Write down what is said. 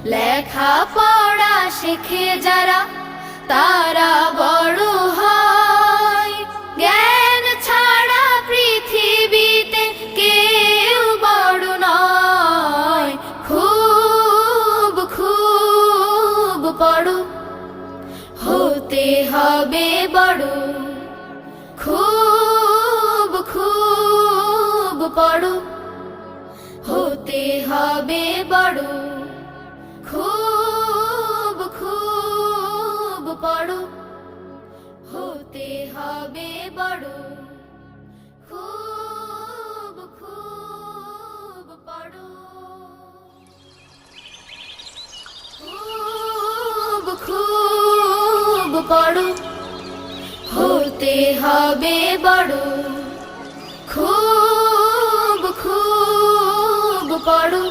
লেখা পড়া শেখে যারা তারা বড় হয়। জ্ঞান ছাড়া পৃথিবীতে কেউ বড় নয়। খুব খুব পড়ো, হতে হবে বড়। খুব খুব পড়ো, হতে হবে বড়। খুব খুব পড়ো, হতে হবে বড়। খুব খুব পড়ো, খুব খুব পড়ো, হতে হবে বড়। খুব খুব পড়ো,